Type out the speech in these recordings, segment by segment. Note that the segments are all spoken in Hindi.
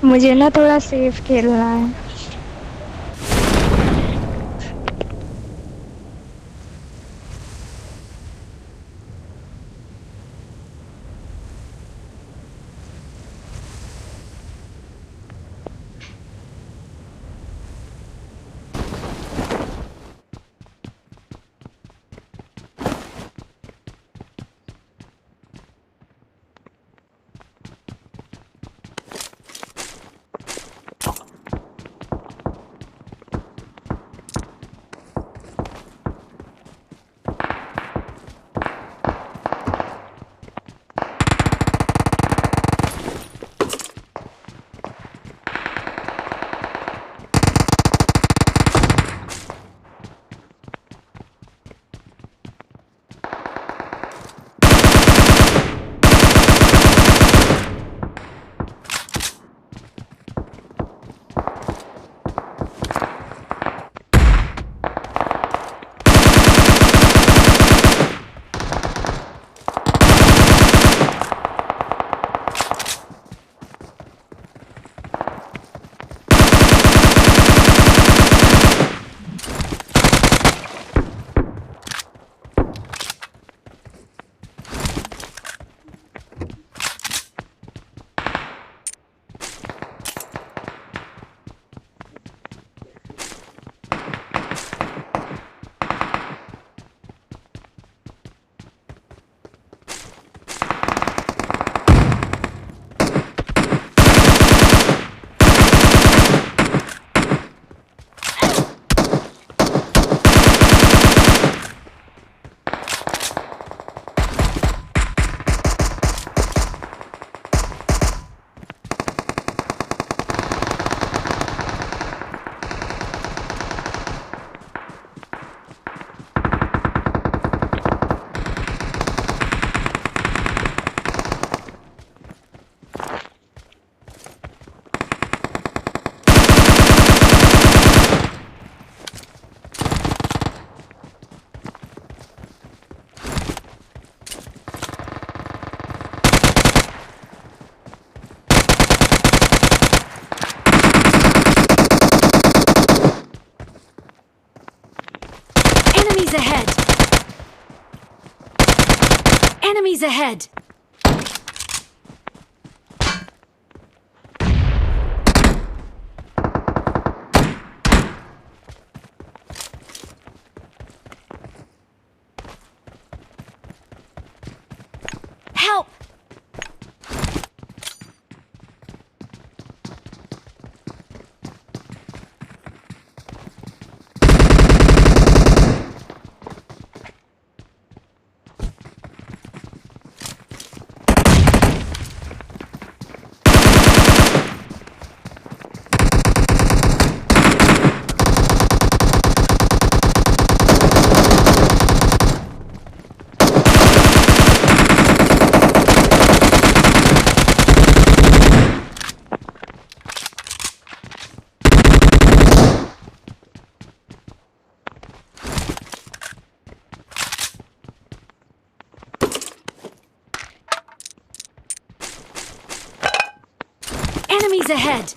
मुझे ना थोड़ा सेफ खेलना है। Enemies ahead! Enemies ahead! Help! Enemies ahead!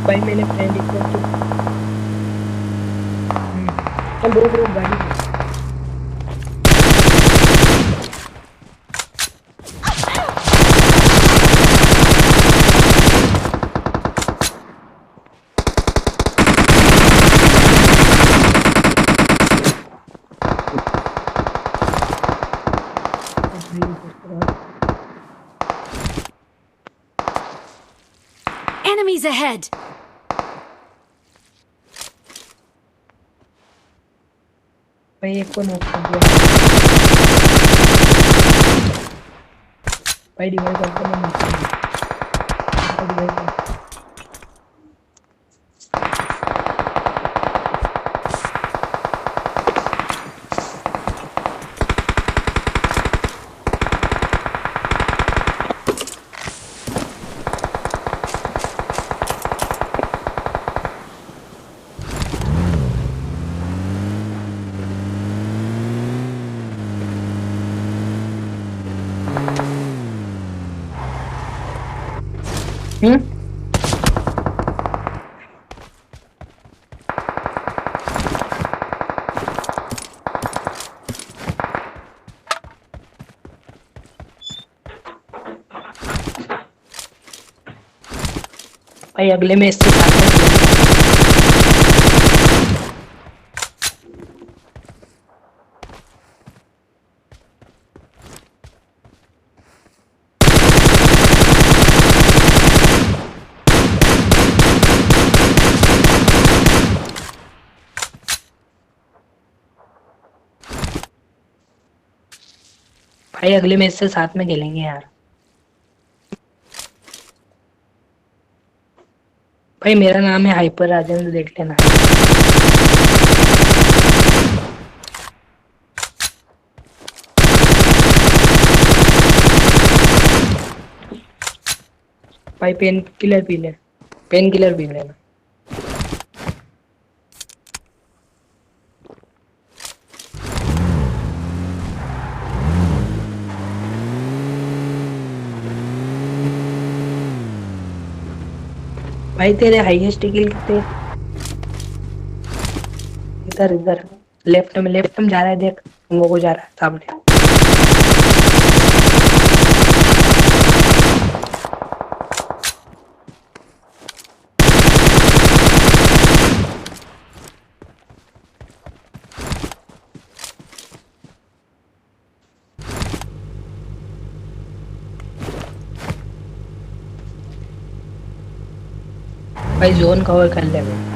भाई मैंने फ्रेंड रिक्वेस्ट चल रोक रोक गाड़ी में। Enemies ahead! भाई एक को नॉक कर दिया। भाई डिवाइस करके मैं नीचे हूँ। डिवाइस कर। भाई अगले में इससे साथ में भाई अगले में इससे साथ में खेलेंगे यार। भाई मेरा नाम है हाइपर राजेंद्र, देख लेना। भाई पेन किलर पी ले, पेन किलर पी लेना। भाई तेरे हाईएस्ट किल कितने? इधर इधर लेफ्ट में जा रहा है, देख वो को जा रहा है सामने। भाई जोन कवर कर ले भाई।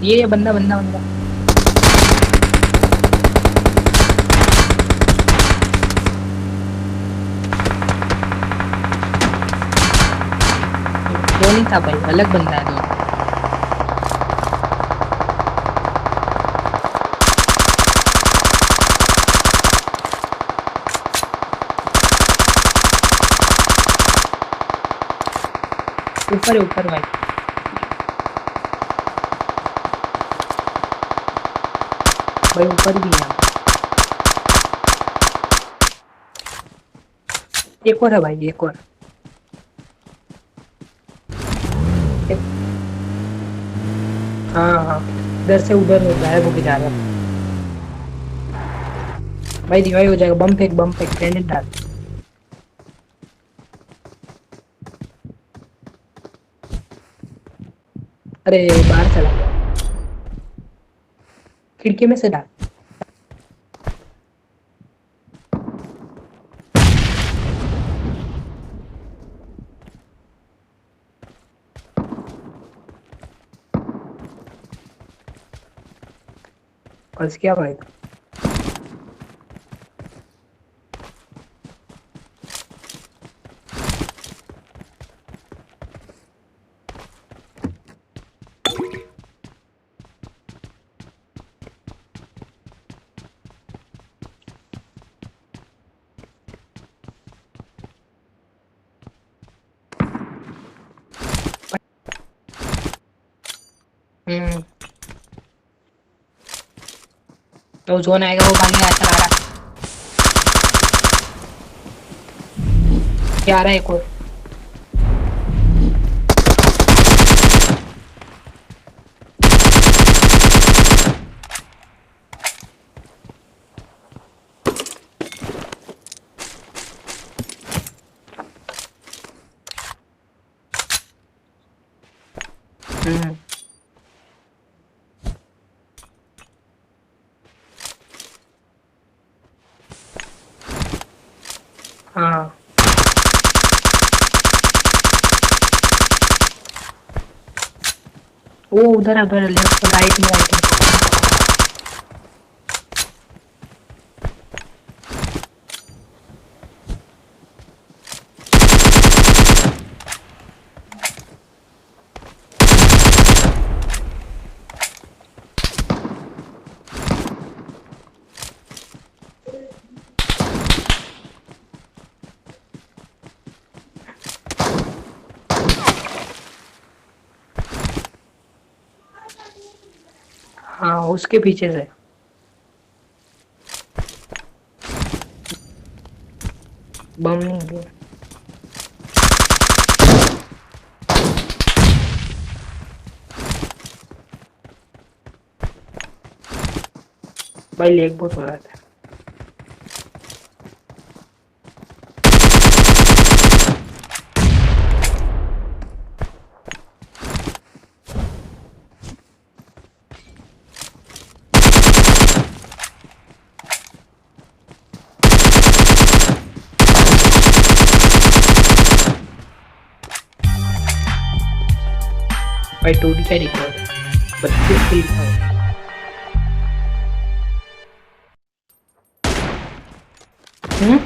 ये बंदा बंदा बंदा वो नहीं था भाई, अलग बंदा है। ऊपर है ऊपर भाई। भाई ऊपर भी है। एक और है भाई, एक और। हाँ हाँ, इधर से उधर हो गायब होके जा रहा है। भाई रिवाइव हो जाएगा। बम फेंक ग्रेनेड डाल। अरे बाहर चला गया, खिड़की में से डाल। फंस गया भाई। हम्म। तो जोन आएगा वो भागेगा, चला रहा। क्या आ रहा है एक और। हम्म। हाँ, वो उधर है, उधर लेफ्ट राइट में, राइट में। हाँ, उसके पीछे से। बम नहीं गया। भाई लेग बहुत हो रहा था। भाई टूटी का रिकॉर्ड 32 किल था। हम्म।